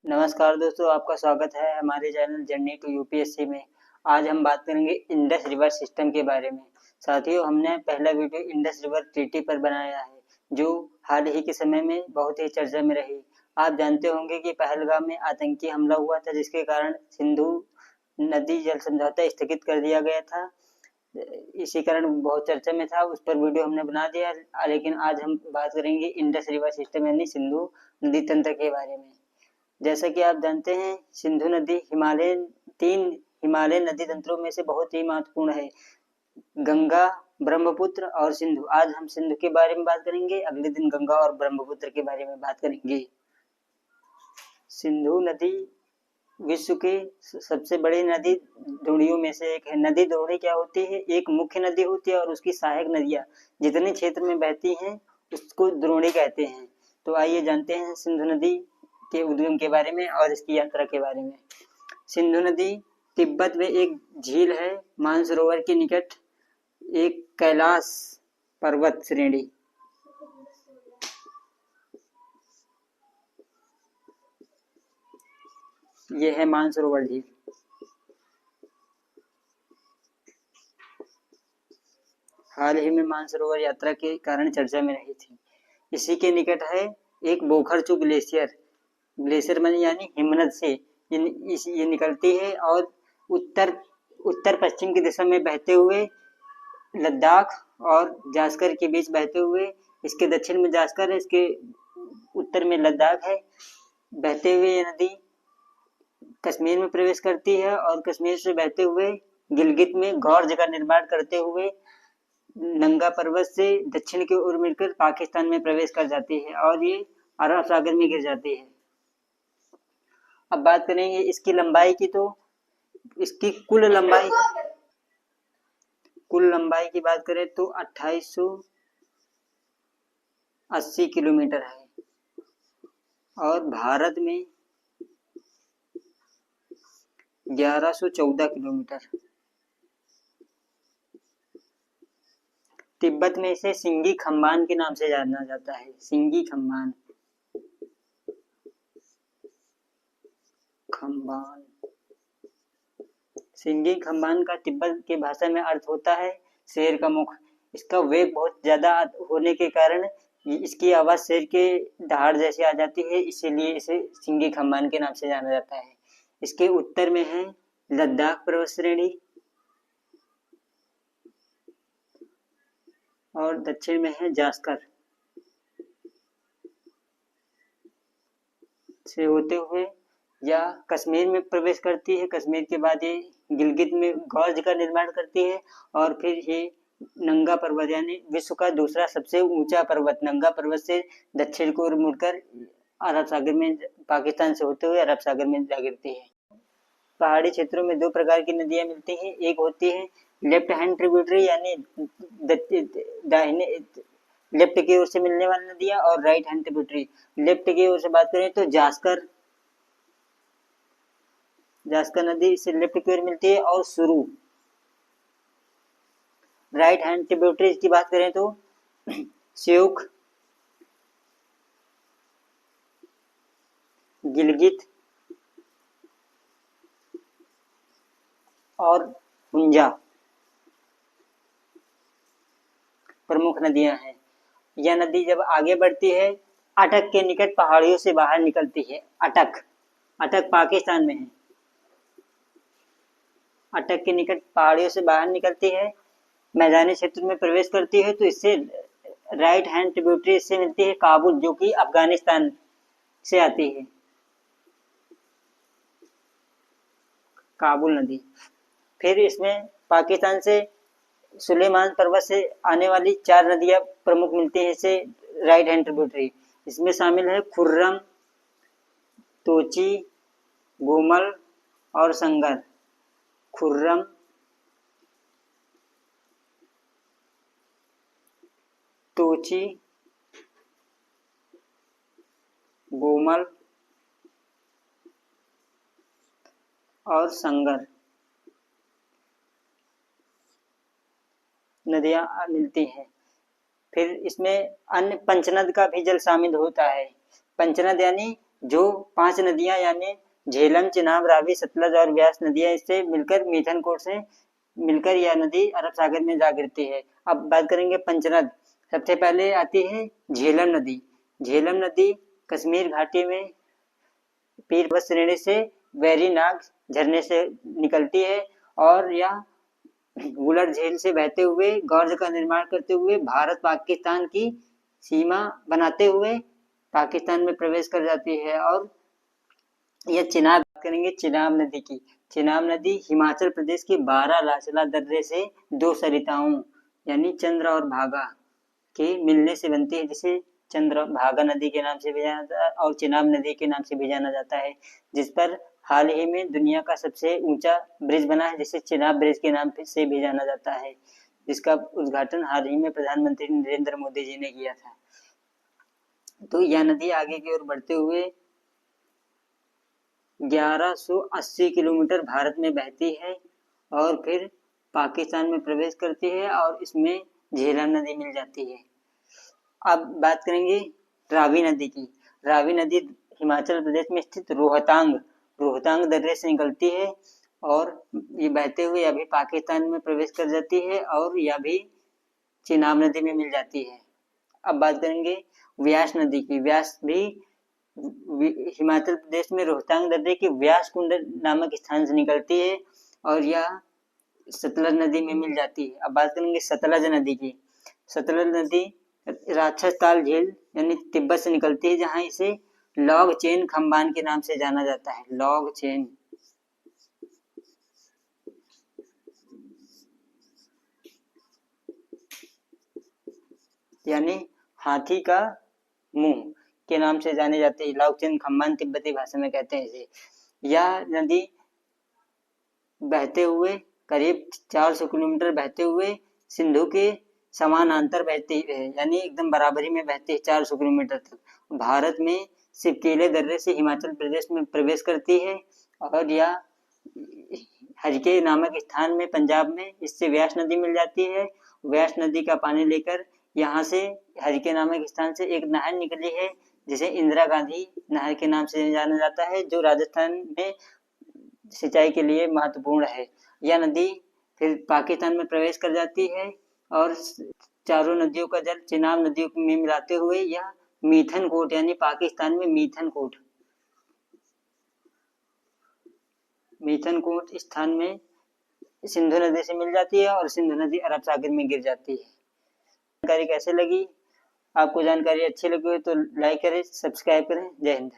नमस्कार दोस्तों, आपका स्वागत है हमारे चैनल जर्नी टू यूपीएससी में। आज हम बात करेंगे इंडस रिवर सिस्टम के बारे में। साथियों, हमने पहला वीडियो इंडस रिवर ट्रीटी पर बनाया है, जो हाल ही के समय में बहुत ही चर्चा में रही। आप जानते होंगे कि पहलगाम में आतंकी हमला हुआ था, जिसके कारण सिंधु नदी जल समझौता स्थगित कर दिया गया था। इसी कारण बहुत चर्चा में था, उस पर वीडियो हमने बना दिया। लेकिन आज हम बात करेंगे इंडस रिवर सिस्टम यानी सिंधु नदी तंत्र के बारे में। जैसा कि आप जानते हैं, सिंधु नदी तीन हिमालयन नदी तंत्रों में से बहुत ही महत्वपूर्ण है, गंगा, ब्रह्मपुत्र और सिंधु। आज हम सिंधु के बारे में बात करेंगे, अगले दिन गंगा और ब्रह्मपुत्र के बारे में बात करेंगे। सिंधु नदी विश्व की सबसे बड़ी नदी द्रोणियों में से एक है। नदी द्रोणी क्या होती है? एक मुख्य नदी होती है और उसकी सहायक नदियां जितने क्षेत्र में बहती हैं उसको द्रोणी कहते हैं। तो आइए जानते हैं सिंधु नदी के उद्गम के बारे में और इसकी यात्रा के बारे में। सिंधु नदी तिब्बत में एक झील है, मानसरोवर के निकट एक कैलाश पर्वत श्रेणी। यह है मानसरोवर झील। हाल ही में मानसरोवर यात्रा के कारण चर्चा में रही थी। इसी के निकट है एक बोखरचू ग्लेशियर। ग्लेशियर माने यानी हिमनद से ये निकलती है और उत्तर पश्चिम की दिशा में बहते हुए लद्दाख और जास्कर के बीच बहते हुए, इसके दक्षिण में जास्कर है, इसके उत्तर में लद्दाख है। बहते हुए ये नदी कश्मीर में प्रवेश करती है और कश्मीर से बहते हुए गिलगित में गौर्ज का निर्माण करते हुए नंगा पर्वत से दक्षिण की ओर मिलकर पाकिस्तान में प्रवेश कर जाती है और ये अरब सागर में गिर जाती है। अब बात करेंगे इसकी लंबाई की, तो इसकी कुल लंबाई की बात करें तो 2880 किलोमीटर है और भारत में 1114 किलोमीटर। तिब्बत में इसे सिंगी खम्बान के नाम से जाना जाता है। सिंगी खम्बान सिंगी खम्बान का तिब्बत की भाषा में अर्थ होता है शेर का मुख। इसका वेग बहुत ज्यादा होने के कारण इसकी आवाज शेर के दहाड़ जैसी आ जाती है, इसीलिए इसे सिंगी खम्बान के नाम से जाना जाता है। इसके उत्तर में है लद्दाख पर्वत श्रेणी और दक्षिण में है जास्कर। से होते हुए या कश्मीर में प्रवेश करती है। कश्मीर के बाद ये गिलगित में गौर्ज का निर्माण करती है और फिर ये नंगा पर्वत यानी विश्व का दूसरा सबसे ऊंचा पर्वत नंगा पर्वत से दक्षिण को मुड़कर अरब सागर में, पाकिस्तान से होते हुए अरब सागर में जा गिरती है। पहाड़ी क्षेत्रों में दो प्रकार की नदियां मिलती हैं। एक होती है लेफ्ट हैंड ट्रिब्यूटरी यानी दाहिने लेफ्ट की ओर से मिलने वाली नदियां और राइट हैंड ट्रिब्यूटरी। लेफ्ट की ओर से बात करें तो जास्कर नदी से लेफ्ट की ओर मिलती है और सुरू। राइट हैंड ट्रिब्यूटरीज की बात करें तो स्यूक, गिलगित और हुंजा प्रमुख नदियां हैं। यह नदी जब आगे बढ़ती है अटक के निकट पहाड़ियों से बाहर निकलती है। अटक पाकिस्तान में है। अटक के निकट पहाड़ियों से बाहर निकलती है, मैदानी क्षेत्र में प्रवेश करती है, तो इससे राइट हैंड ट्रिब्यूटरी इससे मिलती है काबुल, जो कि अफगानिस्तान से आती है। काबुल नदी। फिर इसमें पाकिस्तान से सुलेमान पर्वत से आने वाली 4 नदियां प्रमुख मिलती हैं इसे राइट हैंड ट्रिब्यूटरी। इसमें शामिल है खुर्रम, तोची, गोमल और संगर। खुर्रम, तोची, गोमल और संगर नदियां मिलती हैं। फिर इसमें अन्य पंचनद का भी जल शामिल होता है। पंचनद यानी जो 5 नदियां यानी झेलम, चिनाब, रावी, सतलज और व्यास नदियां इससे मिलकर मिथनकोट से मिलकर यह नदी अरब सागर में जा गिरती है। अब बात करेंगे पंचनद। सबसे पहले आती है झेलम नदी। झेलम नदी कश्मीर घाटी में पीरबत श्रेणी से वेरीनाग झरने से निकलती है और यह वुलर झील से बहते हुए गौर्ज का निर्माण करते हुए भारत पाकिस्तान की सीमा बनाते हुए पाकिस्तान में प्रवेश कर जाती है। और यह चिनाब, बात करेंगे चिनाब नदी की। चिनाब नदी हिमाचल प्रदेश के बारालाचला दर्रे से दो सरिताओं यानी चंद्र और भागा के मिलने से बनती है, जिसे चंद्र भागा नदी के नाम से भी जाना जाता है और चिनाब नदी के नाम से भी जाना जाता है, जिस पर हाल ही में दुनिया का सबसे ऊंचा ब्रिज बना है, जिसे चिनाब ब्रिज के नाम से भी जाना जाता है, जिसका उद्घाटन हाल ही में प्रधानमंत्री नरेंद्र मोदी जी ने किया था। तो यह नदी आगे की ओर बढ़ते हुए 1180 किलोमीटर भारत में बहती है और फिर पाकिस्तान में प्रवेश करती है और इसमें झेलम नदी मिल जाती है। अब बात करेंगे रावी नदी की। रावी नदी हिमाचल प्रदेश में स्थित रोहतांग दर्रे से निकलती है और ये बहते हुए अभी पाकिस्तान में प्रवेश कर जाती है और यह भी चिनाब नदी में मिल जाती है। अब बात करेंगे व्यास नदी की। व्यास भी हिमाचल प्रदेश में रोहतांग दर्रे के व्यास कुंड नामक स्थान से निकलती है और यह सतलज नदी में मिल जाती है। अब बात करेंगे सतलज नदी की। सतलज नदी राक्षस ताल झील यानी तिब्बत से निकलती है, जहां इसे लॉग चेन खंबान के नाम से जाना जाता है। लॉग चेन यानी हाथी का मुंह के नाम से जाने जाते हैं। लॉग चेन खंबान तिब्बती भाषा में कहते हैं इसे। यह नदी बहते हुए करीब 400 किलोमीटर बहते हुए सिंधु के समानांतर बहती है, यानी एकदम बराबरी में बहती है 400 किलोमीटर तक। भारत में सिपकेले दर्रे से हिमाचल प्रदेश में प्रवेश करती है और यह हरिके नामक स्थान में पंजाब में इससे व्यास नदी मिल जाती है। व्यास नदी का पानी लेकर यहाँ से हरिके नामक स्थान से एक नहर निकली है, जिसे इंदिरा गांधी नहर के नाम से जाना जाता है, जो राजस्थान में सिंचाई के लिए महत्वपूर्ण है। यह नदी फिर पाकिस्तान में प्रवेश कर जाती है और चारों नदियों का जल चिनाब नदियों में मिलाते हुए यह मिथनकोट यानी पाकिस्तान में मिथनकोट स्थान में सिंधु नदी से मिल जाती है और सिंधु नदी अरब सागर में गिर जाती है। जानकारी कैसे लगी? आपको जानकारी अच्छी लगी हो तो लाइक करें, सब्सक्राइब करें। जय हिंद।